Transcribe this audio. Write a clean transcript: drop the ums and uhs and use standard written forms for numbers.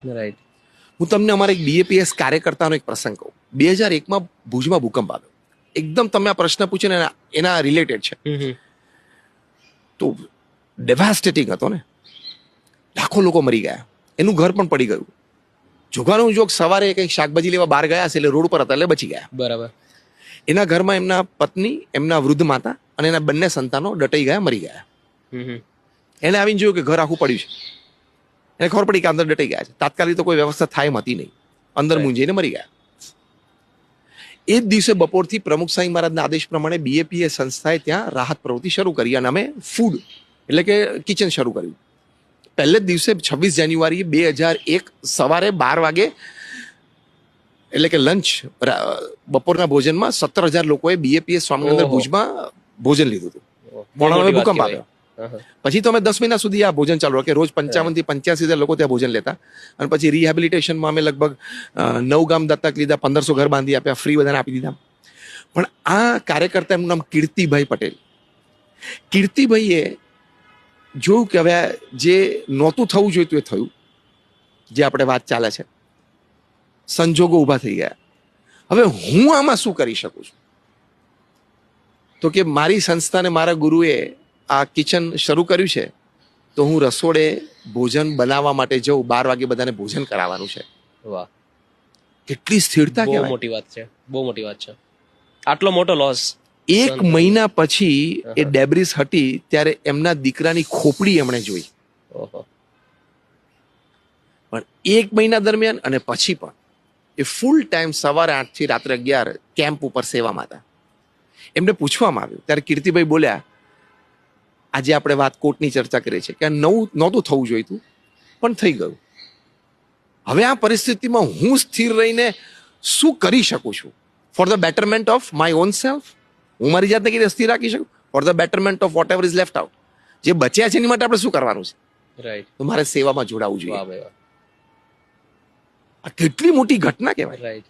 Right. હું તમને અમારા એક બીએપીએસ કાર્યકર્તાનો એક પ્રસંગ કહું. 2001માં ભુજમાં ભૂકંપ આવ્યો. એકદમ તમે આ પ્રશ્ન પૂછ્યો ને એના રિલેટેડ છે. તો ડેવાસ્ટેટિંગ હતો ને, લાખો લોકો મરી ગયા, એનું ઘર પણ પડી ગયું. જોગાનું જોગ સવારે કંઈક શાકભાજી લેવા બહાર ગયા હશે એટલે રોડ પર હતા એટલે બચી ગયા. બરાબર. એના ઘરમાં એમના પત્ની, એમના વૃદ્ધ માતા અને એના બંને સંતાનો દટાઈ ગયા, મરી ગયા. એને આવીને જોયું કે ઘર આખું પડ્યું છે. એને ખબર પડી કે અંદર દટાઈ ગયા છે. તાત્કાલિક તો કોઈ વ્યવસ્થા થાય એમ હતી નહીં, અંદર મૂંઝીને મરી ગયા. એ જ દિવસે બપોરથી પ્રમુખ સાંઈ મહારાજના આદેશ પ્રમાણે બીએપીએ સંસ્થાએ ત્યાં રાહત પ્રવૃત્તિ શરૂ કરી અને અમે ફૂડ એટલે કે કિચન શરૂ કર્યું. પહેલે જ દિવસે 26 જાન્યુઆરી 2001 સવારે 12 વાગે એટલે કે લંચ બપોરના ભોજનમાં 17,000 લોકોએ બીએપીએસ સ્વામિનારાયણ ભુજમાં ભોજન લીધું હતું. પણ ભૂકંપ આવ્યો પછી તો અમે 10 મહિના સુધી આ ભોજન ચાલુ કે રોજ 55 થી 85,000 લોકો ત્યાં ભોજન લેતા. અને પછી રિહેબિલિટેશનમાં અમે લગભગ 9 ગામ દત્તક લીધા, 1500 ઘર બાંધી આપ્યા, ફ્રી બધાને આપી દીધા. પણ આ કાર્યકર્તા એમનું નામ કીર્તિભાઈ પટેલ. કીર્તિભાઈએ જોયું કે હવે જે નહોતું થવું જોઈતું એ થયું, જે આપણે વાત ચાલે છે, સંજોગો ઊભા થઈ ગયા. હવે હું આમાં શું કરી શકું છું? તો કે મારી સંસ્થાને મારા ગુરુએ આ કિચન શરૂ કર્યું છે, તો હું રસોડે ભોજન બનાવવા માટે જઉં. 12 વાગે બધાને ભોજન કરાવવાનું છે. વાહ, કેટલી સ્થિરતા! બહુ કહેવાય. મોટી વાત છે, બહુ મોટી વાત છે. આટલો મોટો લોસ. 1 મહિના પછી એ ડેબ્રિસ હટી ત્યારે એમના દીકરાની ખોપડી એમણે જોઈ. ઓહો. પણ 1 મહિના દરમિયાન અને પછી પણ એ ફૂલ ટાઈમ સવારે 8 થી રાત્રે 11 કેમ્પ ઉપર સેવામાં હતા. એમને પૂછવામાં આવ્યું ત્યારે કીર્તિભાઈ બોલ્યા, આજે આપણે વાત કોર્ટની ચર્ચા કરીએ છીએ કે આ નહોતું થવું જોઈતું પણ થઈ ગયું. હવે આ પરિસ્થિતિમાં હું સ્થિર રહીને શું કરી શકું છું for the betterment of my own self? હું મારી જાતને કેવી રીતે સ્થિર રાખી શકું for the betterment of what ever is left out? જે બચ્યા છે એની માટે આપણે શું કરવાનું છે? રાઈટ. તો મારે સેવામાં જોડાવું વાહ જોઈએ. ભાઈ વાહ. આ કેટલી મોટી ઘટના કહેવાય. રાઈટ.